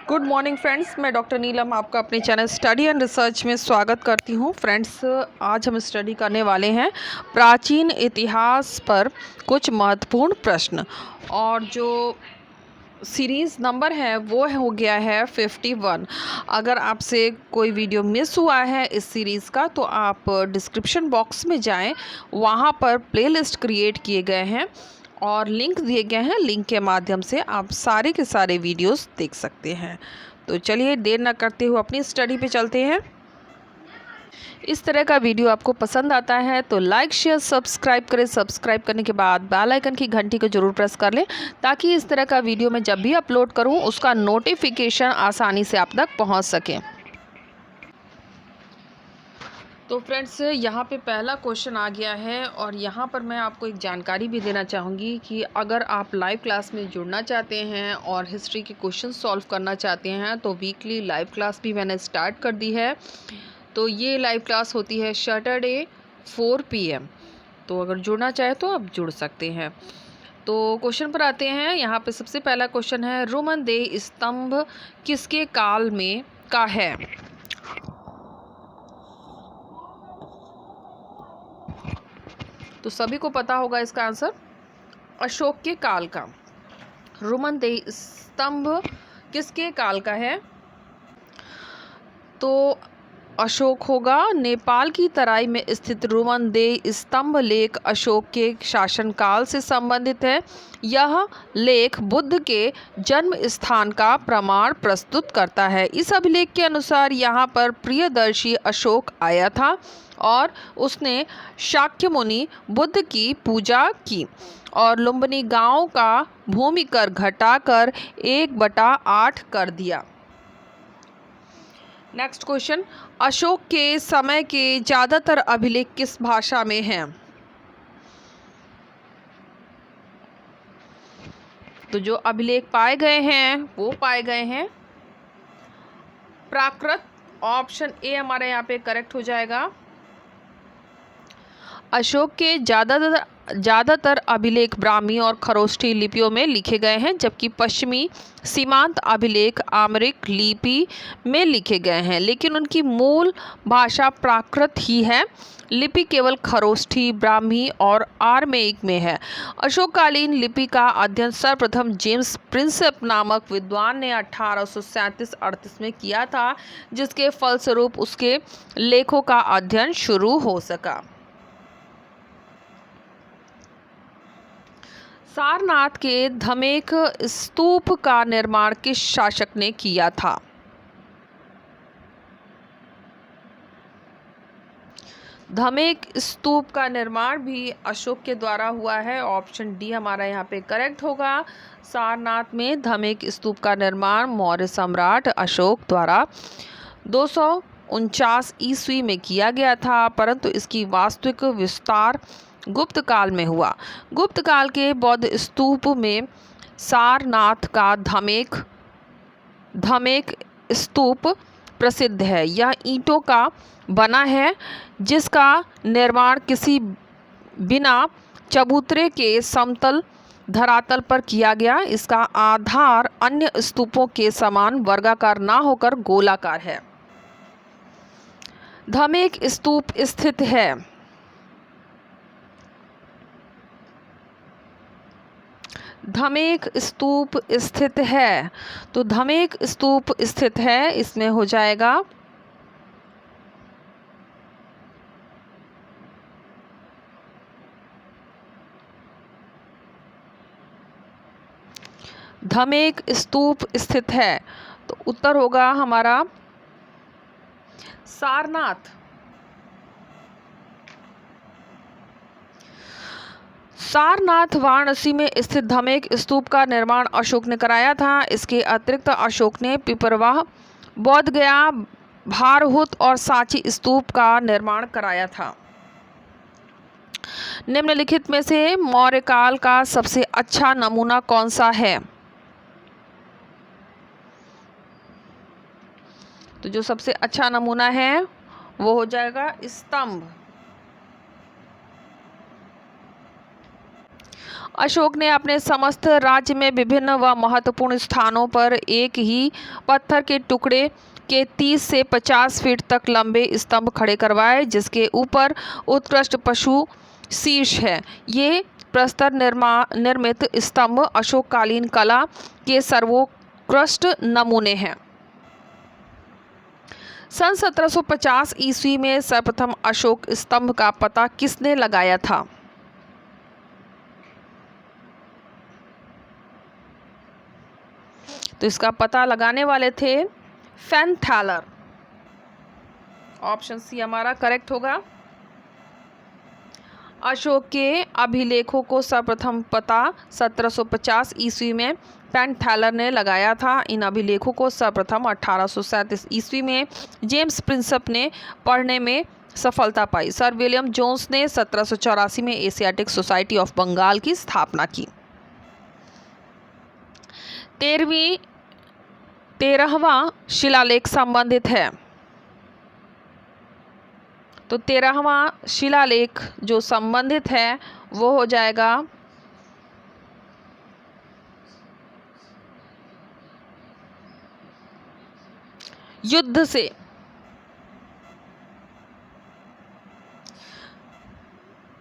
Good morning friends, मैं doctor नीलम आपका अपने चैनल स्टडी एंड रिसर्च में स्वागत करती हूँ। फ्रेंड्स, आज हम स्टडी करने वाले हैं प्राचीन इतिहास पर कुछ महत्वपूर्ण प्रश्न। और जो सीरीज़ नंबर है वो हो गया है 51। अगर आपसे कोई वीडियो मिस हुआ है इस सीरीज़ का तो आप डिस्क्रिप्शन बॉक्स में जाएं, वहाँ पर प्लेलिस्ट क्रिएट किए गए हैं और लिंक दिए गए हैं। लिंक के माध्यम से आप सारे के सारे वीडियोस देख सकते हैं। तो चलिए देर न करते हुए अपनी स्टडी पे चलते हैं। इस तरह का वीडियो आपको पसंद आता है तो लाइक शेयर सब्सक्राइब करें। सब्सक्राइब करने के बाद बेल आइकन की घंटी को जरूर प्रेस कर लें ताकि इस तरह का वीडियो मैं जब भी अपलोड करूं उसका नोटिफिकेशन आसानी से आप तक पहुंच सके। तो फ्रेंड्स, यहाँ पे पहला क्वेश्चन आ गया है और यहाँ पर मैं आपको एक जानकारी भी देना चाहूँगी कि अगर आप लाइव क्लास में जुड़ना चाहते हैं और हिस्ट्री के क्वेश्चन सॉल्व करना चाहते हैं तो वीकली लाइव क्लास भी मैंने स्टार्ट कर दी है। तो ये लाइव क्लास होती है सैटरडे 4 PM। तो अगर जुड़ना चाहे तो आप जुड़ सकते हैं। तो क्वेश्चन पर आते हैं। यहाँ पे सबसे पहला क्वेश्चन है, रोमन देह स्तंभ किसके काल में का है? तो सभी को पता होगा इसका आंसर अशोक के काल का। रोमन देह स्तंभ किसके काल का है? तो अशोक होगा। नेपाल की तराई में स्थित रोमन देह स्तंभ लेख अशोक के शासनकाल से संबंधित है। यह लेख बुद्ध के जन्म स्थान का प्रमाण प्रस्तुत करता है। इस अभिलेख के अनुसार यहाँ पर प्रियदर्शी अशोक आया था और उसने शाक्य मुनि बुद्ध की पूजा की और लुम्बिनी गांव का भूमि कर घटाकर 1/8 कर दिया। नेक्स्ट क्वेश्चन, अशोक के समय के ज़्यादातर अभिलेख किस भाषा में हैं? तो जो अभिलेख पाए गए हैं वो पाए गए हैं प्राकृत। ऑप्शन ए हमारा यहाँ पे करेक्ट हो जाएगा। अशोक के ज़्यादातर अभिलेख ब्राह्मी और खरोष्ठी लिपियों में लिखे गए हैं, जबकि पश्चिमी सीमांत अभिलेख आम्रिक लिपि में लिखे गए हैं, लेकिन उनकी मूल भाषा प्राकृत ही है। लिपि केवल खरोष्ठी, ब्राह्मी और आर्मेइक में है। अशोककालीन लिपि का अध्ययन सर्वप्रथम जेम्स प्रिंसेप नामक विद्वान ने 1837-38 में किया था, जिसके फलस्वरूप उसके लेखों का अध्ययन शुरू हो सका। सारनाथ के धमेक स्तूप का निर्माण किस शासक ने किया था? धमेक स्तूप का निर्माण भी अशोक के द्वारा हुआ है। ऑप्शन डी हमारा यहाँ पे करेक्ट होगा। सारनाथ में धमेक स्तूप का निर्माण मौर्य सम्राट अशोक द्वारा 249 ईस्वी में किया गया था, परंतु इसकी वास्तविक विस्तार गुप्त काल में हुआ। गुप्त काल के बौद्ध स्तूप में सारनाथ का धमेक स्तूप प्रसिद्ध है। यह ईंटों का बना है, जिसका निर्माण किसी बिना चबूतरे के समतल धरातल पर किया गया। इसका आधार अन्य स्तूपों के समान वर्गाकार ना होकर गोलाकार है। धमेक स्तूप स्थित है धमेक स्तूप स्थित है। तो धमेक स्तूप स्थित है, इसमें हो जाएगा धमेक स्तूप स्थित है। तो उत्तर होगा हमारा सारनाथ। सारनाथ वाराणसी में स्थित धमेक स्तूप का निर्माण अशोक ने कराया था। इसके अतिरिक्त अशोक ने पिपरवाह, बोध गया, भारहुत और सांची स्तूप का निर्माण कराया था। निम्नलिखित में से मौर्य काल का सबसे अच्छा नमूना कौन सा है? तो जो सबसे अच्छा नमूना है वो हो जाएगा स्तंभ। अशोक ने अपने समस्त राज्य में विभिन्न व महत्वपूर्ण स्थानों पर एक ही पत्थर के टुकड़े के 30 से 50 फीट तक लंबे स्तंभ खड़े करवाए, जिसके ऊपर उत्कृष्ट पशु शीर्ष है। ये प्रस्तर निर्मित स्तंभ अशोककालीन कला के सर्वोत्कृष्ट नमूने हैं। सन 1750 ईस्वी में सर्वप्रथम अशोक स्तंभ का पता किसने लगाया था? तो इसका पता लगाने वाले थे फैन थैलर। ऑप्शन सी हमारा करेक्ट होगा। अशोक के अभिलेखों को सर्वप्रथम पता 1750 ईस्वी में फैन थैलर ने लगाया था। इन अभिलेखों को सर्वप्रथम 1837 ईस्वी में जेम्स प्रिंसप ने पढ़ने में सफलता पाई। सर विलियम जोन्स ने 1784 में एशियाटिक सोसाइटी ऑफ बंगाल की स्थापना की। 13वां शिलालेख संबंधित है। तो 13वां शिलालेख जो संबंधित है वो हो जाएगा युद्ध से।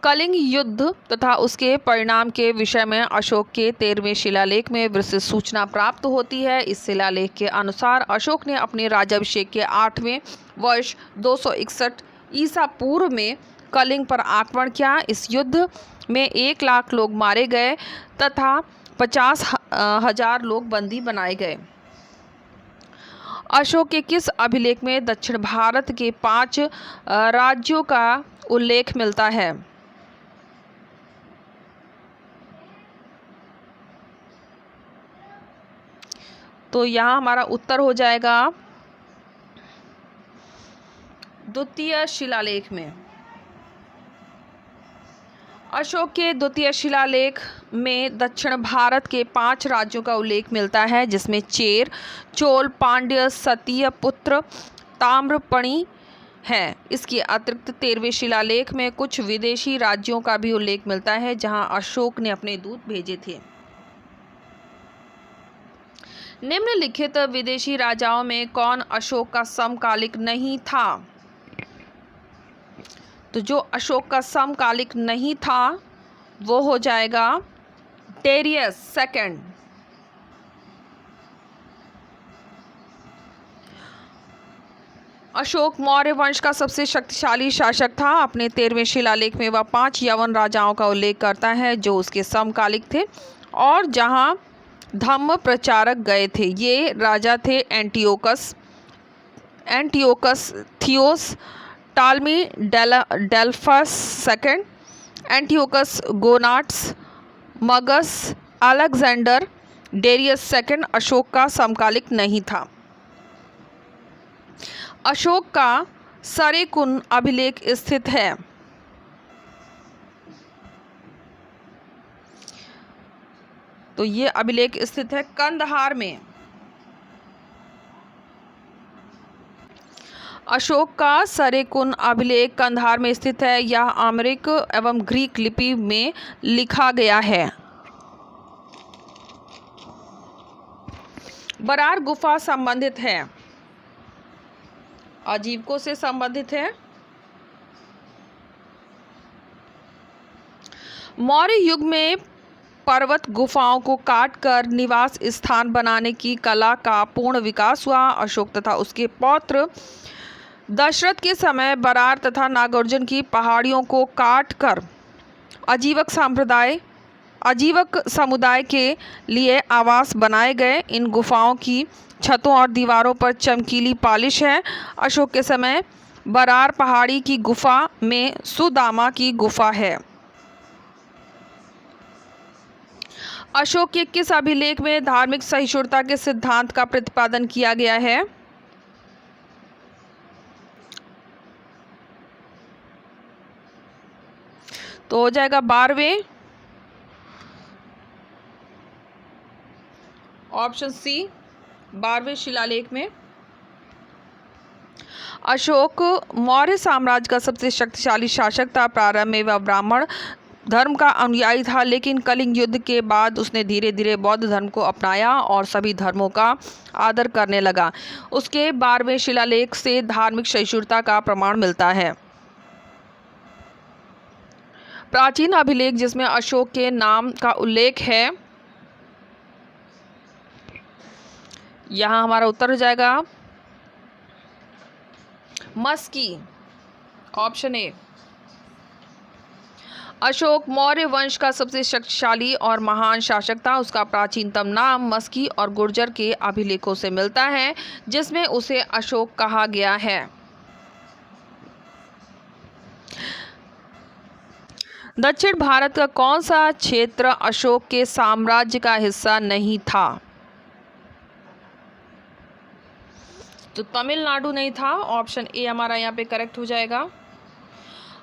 कलिंग युद्ध तथा उसके परिणाम के विषय में अशोक के 13वें शिलालेख में विस्तृत सूचना प्राप्त होती है। इस शिलालेख के अनुसार अशोक ने अपने राज्याभिषेक के 8वें वर्ष 261 ईसा पूर्व में कलिंग पर आक्रमण किया। इस युद्ध में 1 लाख लोग मारे गए तथा 50,000 लोग बंदी बनाए गए। अशोक के किस अभिलेख में दक्षिण भारत के 5 राज्यों का उल्लेख मिलता है? तो यहाँ हमारा उत्तर हो जाएगा द्वितीय शिलालेख में। अशोक के द्वितीय शिलालेख में दक्षिण भारत के 5 राज्यों का उल्लेख मिलता है, जिसमें चेर, चोल, पांड्य, सतीय, पुत्र, ताम्रपणी है। इसके अतिरिक्त 13वें शिलालेख में कुछ विदेशी राज्यों का भी उल्लेख मिलता है जहां अशोक ने अपने दूत भेजे थे। निम्नलिखित विदेशी राजाओं में कौन अशोक का समकालिक नहीं था? तो जो अशोक का समकालिक नहीं था वो हो जाएगा डेरियस सेकंड। अशोक मौर्य वंश का सबसे शक्तिशाली शासक था। अपने 13वें शिलालेख में वह 5 यवन राजाओं का उल्लेख करता है जो उसके समकालिक थे और जहां धम्म प्रचारक गए थे। ये राजा थे Antiochus Theos, Ptolemy Delphus second, Antiochus Gonatas, Magas, Alexander. Darius second Ashoka का समकालिक नहीं था। अशोक का सरेकुन अभिलेख स्थित है। तो ये अभिलेख स्थित है कंदहार में। अशोक का सरेकुन अभिलेख कंदहार में स्थित है। यह आर्मरिक एवं ग्रीक लिपि में लिखा गया है। बरार गुफा संबंधित है, आजीविकों से संबंधित है। मौर्य युग में पर्वत गुफाओं को काटकर निवास स्थान बनाने की कला का पूर्ण विकास हुआ। अशोक तथा उसके पौत्र दशरथ के समय बरार तथा नागार्जुन की पहाड़ियों को काटकर आजीवक समुदाय के लिए आवास बनाए गए। इन गुफाओं की छतों और दीवारों पर चमकीली पॉलिश है। अशोक के समय बरार पहाड़ी की गुफा में सुदामा की गुफा है। अशोक के किस अभिलेख में धार्मिक सहिष्णुता के सिद्धांत का प्रतिपादन किया गया है? तो हो जाएगा 12वें, ऑप्शन सी 12वें शिलालेख में। अशोक मौर्य साम्राज्य का सबसे शक्तिशाली शासक था। प्रारंभ में वह ब्राह्मण धर्म का अनुयायी था, लेकिन कलिंग युद्ध के बाद उसने धीरे धीरे बौद्ध धर्म को अपनाया और सभी धर्मों का आदर करने लगा। उसके 12वें शिलालेख से धार्मिक सहिष्णुता का प्रमाण मिलता है। प्राचीन अभिलेख जिसमें अशोक के नाम का उल्लेख है, यहाँ हमारा उत्तर हो जाएगा मस्की, ऑप्शन ए। अशोक मौर्य वंश का सबसे शक्तिशाली और महान शासक था। उसका प्राचीनतम नाम मस्की और गुर्जर के अभिलेखों से मिलता है, जिसमें उसे अशोक कहा गया है। दक्षिण भारत का कौन सा क्षेत्र अशोक के साम्राज्य का हिस्सा नहीं था? तो तमिलनाडु नहीं था, ऑप्शन ए हमारा यहाँ पे करेक्ट हो जाएगा।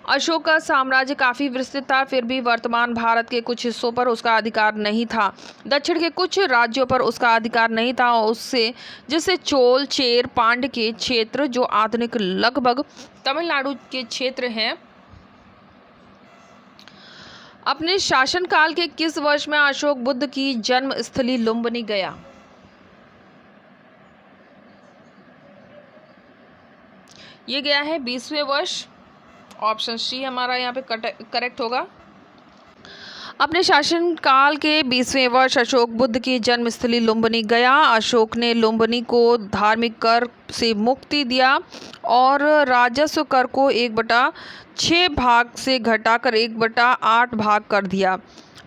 अशोक का साम्राज्य काफ़ी विस्तृत था, फिर भी वर्तमान भारत के कुछ हिस्सों पर उसका अधिकार नहीं था। दक्षिण के कुछ राज्यों पर उसका अधिकार नहीं था, उससे जिससे चोल, चेर, पांड्य के क्षेत्र जो आधुनिक लगभग तमिलनाडु के क्षेत्र हैं। अपने शासनकाल के किस वर्ष में अशोक बुद्ध की जन्म स्थली लुम्बिनी गया? ये गया है 20वें वर्ष, ऑप्शन सी हमारा यहाँ पे करेक्ट होगा। अपने शासनकाल के 20वें वर्ष अशोक बुद्ध की जन्मस्थली लुम्बिनी गया। अशोक ने लुम्बिनी को धार्मिक कर से मुक्ति दिया और राजस्व कर को 1/6 भाग से घटाकर 1/8 भाग कर दिया।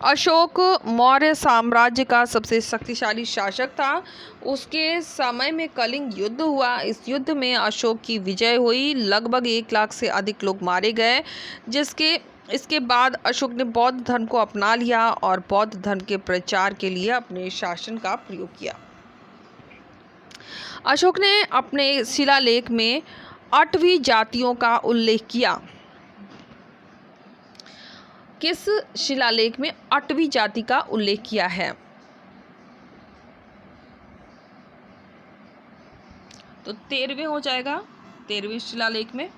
अशोक मौर्य साम्राज्य का सबसे शक्तिशाली शासक था। उसके समय में कलिंग युद्ध हुआ। इस युद्ध में अशोक की विजय हुई। लगभग 1 लाख से अधिक लोग मारे गए। इसके बाद अशोक ने बौद्ध धर्म को अपना लिया और बौद्ध धर्म के प्रचार के लिए अपने शासन का प्रयोग किया। अशोक ने अपने शिलालेख में 8वीं जातियों का उल्लेख किया। किस शिलालेख में 8वीं जाति का उल्लेख किया है? तो 13वें हो जाएगा, 13वें शिलालेख में।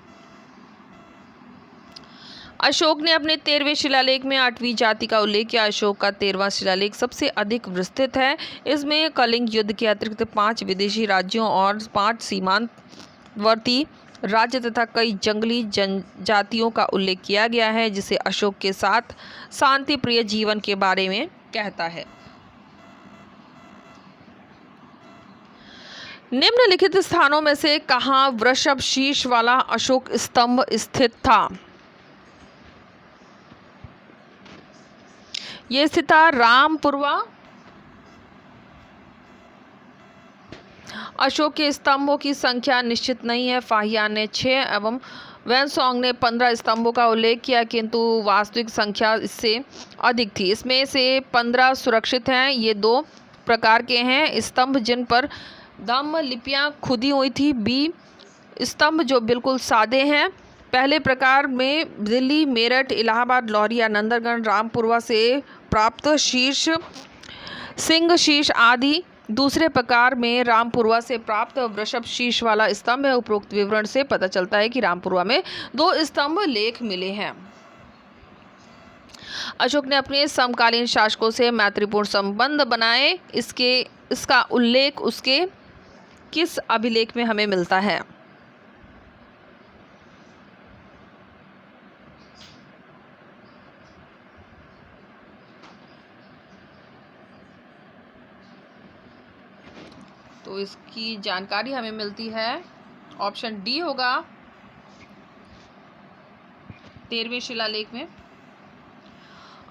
अशोक ने अपने 13वें शिलालेख में 8वीं जाति का उल्लेख किया। अशोक का 13वां शिलालेख सबसे अधिक विस्तृत है। इसमें कलिंग युद्ध के अतिरिक्त 5 विदेशी राज्यों और 5 सीमांतवर्ती राज्य तथा कई जंगली जनजातियों का उल्लेख किया गया है, जिसे अशोक के साथ शांति प्रिय जीवन के बारे में कहता है। निम्नलिखित स्थानों में से कहाँ वृषभ शीर्ष वाला अशोक स्तंभ स्थित था? ये स्थित था रामपुरवा। अशोक के स्तंभों की संख्या निश्चित नहीं है। फाहियान ने 6 एवं वेनसोंग ने 15 स्तंभों का उल्लेख किया, किंतु वास्तविक संख्या इससे अधिक थी। इसमें से 15 सुरक्षित हैं। ये 2 प्रकार के हैं स्तंभ जिन पर धम्म लिपियां खुदी हुई थी। बी स्तंभ जो बिल्कुल सादे हैं। पहले प्रकार में दिल्ली, मेरठ, इलाहाबाद, लौहरिया, नंदनगढ़, रामपुरवा से प्राप्त शीर्ष, सिंह शीर्ष आदि। दूसरे प्रकार में रामपुरवा से प्राप्त वृषभ शीर्ष वाला स्तंभ है। उपरोक्त विवरण से पता चलता है कि रामपुरवा में 2 स्तंभ लेख मिले हैं। अशोक ने अपने समकालीन शासकों से मैत्रीपूर्ण संबंध बनाए। इसका उल्लेख उसके किस अभिलेख में हमें मिलता है? तो इसकी जानकारी हमें मिलती है, ऑप्शन डी होगा, 13वें शिलालेख में।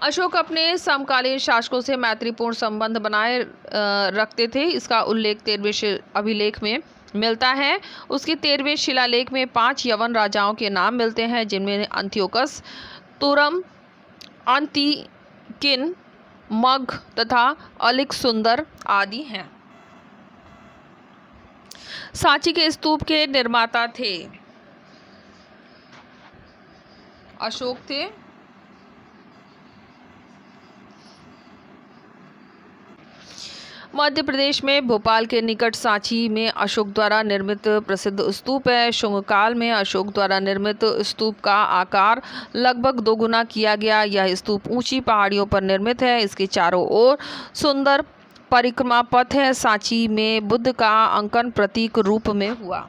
अशोक अपने समकालीन शासकों से मैत्रीपूर्ण संबंध बनाए रखते थे। इसका उल्लेख 13वें अभिलेख में मिलता है। उसके 13वें शिलालेख में 5 यवन राजाओं के नाम मिलते हैं, जिनमें अंत्योकस, तुरम, अंतिकिन, मग तथा अलिक सुंदर आदि हैं। सांची के स्तूप के निर्माता थे अशोक थे। मध्य प्रदेश में भोपाल के निकट सांची में अशोक द्वारा निर्मित प्रसिद्ध स्तूप है। शुंग काल में अशोक द्वारा निर्मित स्तूप का आकार लगभग दोगुना किया गया। यह स्तूप ऊंची पहाड़ियों पर निर्मित है। इसके चारों ओर सुंदर परिक्रमा पथ है। सांची में बुद्ध का अंकन प्रतीक रूप में हुआ।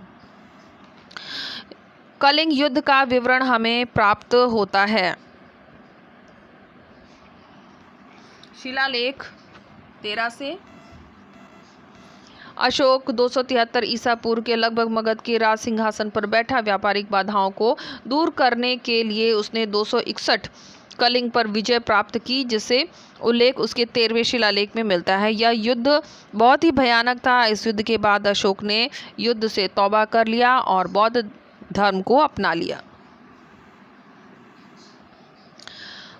कलिंग युद्ध का विवरण हमें प्राप्त होता है। शिलालेख 13 से अशोक 273 ईसा पूर्व के लगभग मगध के राज सिंहासन पर बैठा। व्यापारिक बाधाओं को दूर करने के लिए उसने 261 कलिंग पर विजय प्राप्त की, जिसे उल्लेख उसके 13वें शिलालेख में मिलता है। यह युद्ध बहुत ही भयानक था। इस युद्ध के बाद अशोक ने युद्ध से तौबा कर लिया और बौद्ध धर्म को अपना लिया।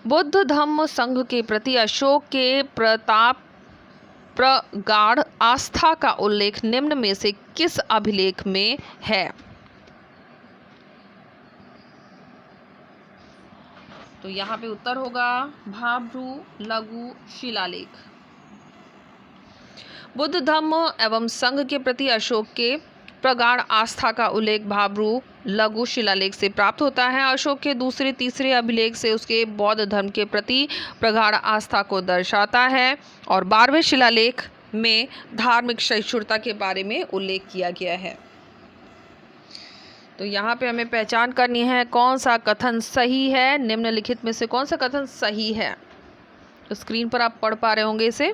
बुद्ध धम्म संघ के प्रति अशोक के प्रगाढ़ आस्था का उल्लेख निम्न में से किस अभिलेख में है? तो यहाँ पे उत्तर होगा भाब्रू लघु शिलालेख। बुद्ध धम्म एवं संघ के प्रति अशोक के प्रगाढ़ आस्था का उल्लेख भाब्रू लघु शिलालेख से प्राप्त होता है। अशोक के दूसरे तीसरे अभिलेख से उसके बौद्ध धर्म के प्रति प्रगाढ़ आस्था को दर्शाता है और 12वें शिलालेख में धार्मिक सहिष्णुता के बारे में उल्लेख किया गया है। तो यहाँ पे हमें पहचान करनी है कौन सा कथन सही है। निम्नलिखित में से कौन सा कथन सही है? तो स्क्रीन पर आप पढ़ पा रहे होंगे इसे।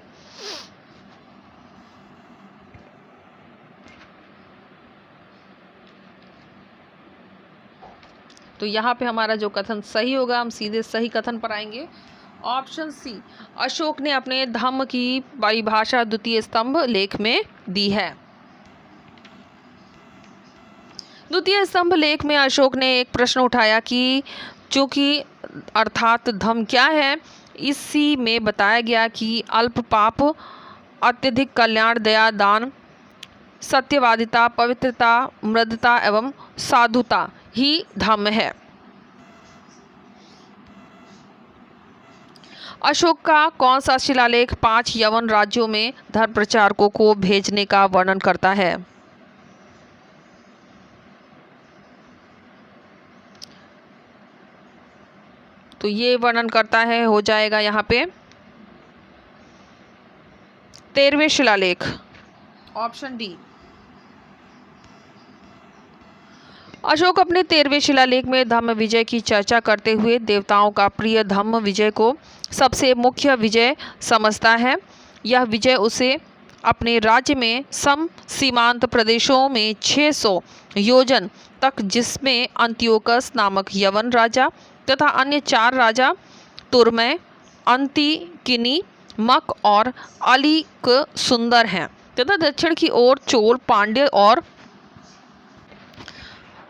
तो यहाँ पे हमारा जो कथन सही होगा, हम सीधे सही कथन पर आएंगे। ऑप्शन सी, अशोक ने अपने धम्म की परिभाषा द्वितीय स्तंभ लेख में दी है। द्वितीय स्तंभ लेख में अशोक ने एक प्रश्न उठाया कि चूंकि अर्थात धम्म क्या है। इसी में बताया गया कि अल्प पाप, अत्यधिक कल्याण, दया, दान, सत्यवादिता, पवित्रता, मृदुता एवं साधुता ही धम्म है। अशोक का कौन सा शिलालेख 5 यवन राज्यों में धर्म प्रचारकों को भेजने का वर्णन करता है? तो ये वर्णन करता है, हो जाएगा यहाँ पे 13वें शिलालेख, ऑप्शन डी। अशोक अपने 13वें शिलालेख में धम्म विजय की चर्चा करते हुए देवताओं का प्रिय धम्म विजय को सबसे मुख्य विजय समझता है। यह विजय उसे अपने राज्य में सम सीमांत प्रदेशों में 600 योजन तक, जिसमें अंत्योकस नामक यवन राजा तथा अन्य 4 राजा तुर्मय, अंतिकिनी, मक और अलीक सुंदर हैं, तथा दक्षिण की ओर चोल, पांड्य और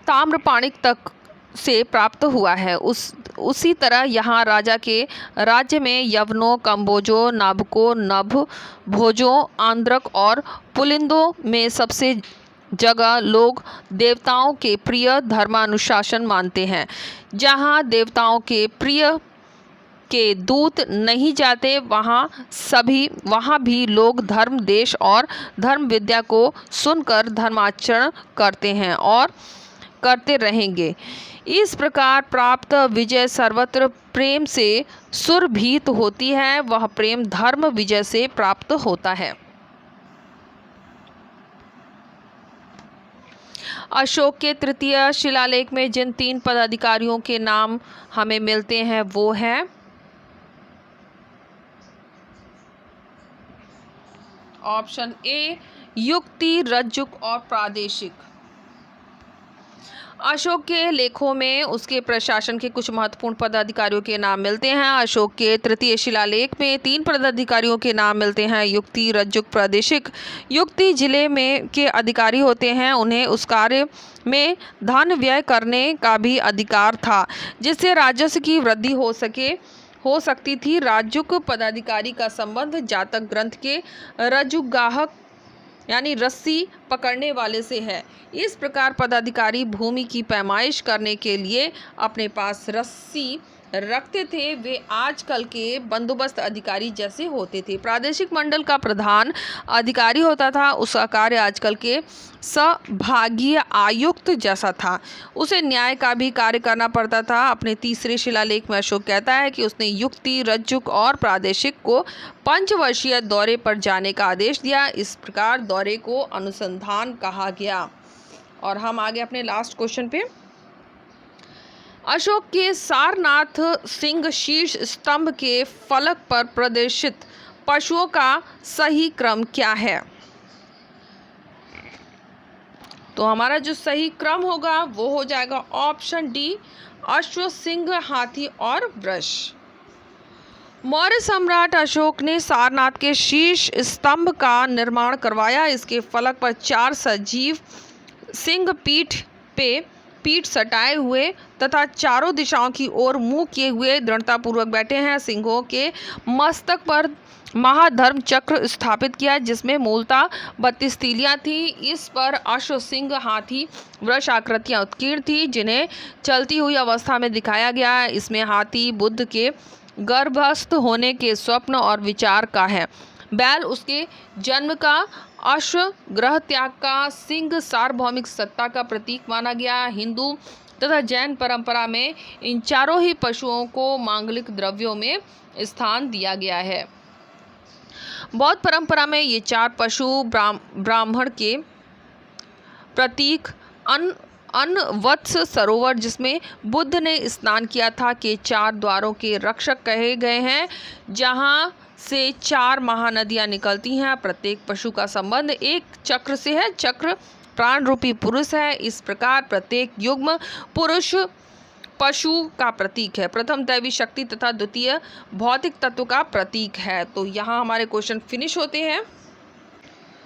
ताम्रपाणिक तक से प्राप्त हुआ है। उसी तरह यहाँ राजा के राज्य में यवनों, कंबोजों, नाभको, नभ, भोजों, आंद्रक और पुलिंदों में सबसे जगह लोग देवताओं के प्रिय धर्मानुशासन मानते हैं। जहाँ देवताओं के प्रिय के दूत नहीं जाते, वहाँ भी लोग धर्म, देश और धर्म विद्या को सुनकर धर्माचरण करते हैं और करते रहेंगे। इस प्रकार प्राप्त विजय सर्वत्र प्रेम से सुरभित होती है। वह प्रेम धर्म विजय से प्राप्त होता है। अशोक के तृतीय शिलालेख में जिन 3 पदाधिकारियों के नाम हमें मिलते हैं वो है ऑप्शन ए, युक्ति, रज्जुक और प्रादेशिक। अशोक के लेखों में उसके प्रशासन के कुछ महत्वपूर्ण पदाधिकारियों के नाम मिलते हैं। अशोक के तृतीय शिलालेख में 3 पदाधिकारियों के नाम मिलते हैं, युक्ति, रज्जुक, प्रादेशिक। युक्ति जिले में के अधिकारी होते हैं। उन्हें उस कार्य में धन व्यय करने का भी अधिकार था जिससे राजस्व की वृद्धि हो सकती थी। रज्जुक पदाधिकारी का संबंध जातक ग्रंथ के रज्जुगाहक यानी रस्सी पकड़ने वाले से है। इस प्रकार पदाधिकारी भूमि की पैमाइश करने के लिए अपने पास रस्सी रखते थे वे आजकल के बंदोबस्त अधिकारी जैसे होते थे। प्रादेशिक मंडल का प्रधान अधिकारी होता था, उसका कार्य आजकल के संभागीय आयुक्त जैसा था। उसे न्याय का भी कार्य करना पड़ता था। अपने तीसरे शिलालेख में अशोक कहता है कि उसने युक्ति, रज्जुक और प्रादेशिक को पंचवर्षीय दौरे पर जाने का आदेश दिया। इस प्रकार दौरे को अनुसंधान कहा गया। और हम आगे अपने लास्ट क्वेश्चन पे। अशोक के सारनाथ सिंह शीर्ष स्तंभ के फलक पर प्रदर्शित पशुओं का सही क्रम क्या है? तो हमारा जो सही क्रम होगा वो हो जाएगा ऑप्शन डी, अश्व, सिंह, हाथी और वृष। मौर्य सम्राट अशोक ने सारनाथ के शीर्ष स्तंभ का निर्माण करवाया। इसके फलक पर 4 सजीव सिंह पीठ सटाए हुए तथा चारों दिशाओं की ओर मुंह किए हुए दृढ़तापूर्वक बैठे हैं। सिंहों के मस्तक पर महाधर्म चक्र स्थापित किया, जिसमें मूलतः 32 तीलियां थी। इस पर अश्व, सिंह, हाथी, वृष आकृतियां उत्कीर्ण थी, जिन्हें चलती हुई अवस्था में दिखाया गया। इसमें हाथी बुद्ध के गर्भस्थ होने के स्वप्न और विचार का है, बैल उसके जन्म का, अश्व ग्रह त्याग का, सिंह सार्वभौमिक सत्ता का प्रतीक माना गया। हिंदू तथा जैन परंपरा में इन चारों ही पशुओं को मांगलिक द्रव्यों में स्थान दिया गया है। बौद्ध परंपरा में ये 4 पशु ब्राह्मण के प्रतीक अनवत्स सरोवर जिसमें बुद्ध ने स्नान किया था के 4 द्वारों के रक्षक कहे गए हैं, जहां से 4 महानदियां निकलती हैं। प्रत्येक पशु का संबंध एक चक्र से है। चक्र प्राण रूपी पुरुष है। इस प्रकार प्रत्येक युग्म पुरुष पशु का प्रतीक है। प्रथम दैवी शक्ति तथा द्वितीय भौतिक तत्व का प्रतीक है। तो यहाँ हमारे क्वेश्चन फिनिश होते हैं।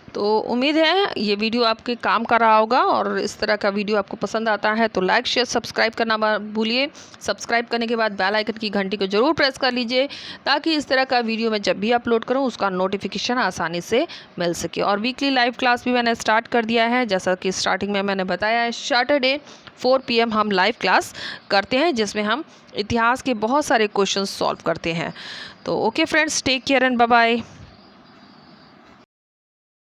तो उम्मीद है ये वीडियो आपके काम का रहा होगा, और इस तरह का वीडियो आपको पसंद आता है तो लाइक, शेयर, सब्सक्राइब करना मत भूलिए। सब्सक्राइब करने के बाद बेल आइकन की घंटी को ज़रूर प्रेस कर लीजिए, ताकि इस तरह का वीडियो मैं जब भी अपलोड करूं उसका नोटिफिकेशन आसानी से मिल सके। और वीकली लाइव क्लास भी मैंने स्टार्ट कर दिया है, जैसा कि स्टार्टिंग में मैंने बताया है। सैटरडे 4 PM हम लाइव क्लास करते हैं, जिसमें हम इतिहास के बहुत सारे क्वेश्चन सॉल्व करते हैं। तो okay friends, take care and bye bye.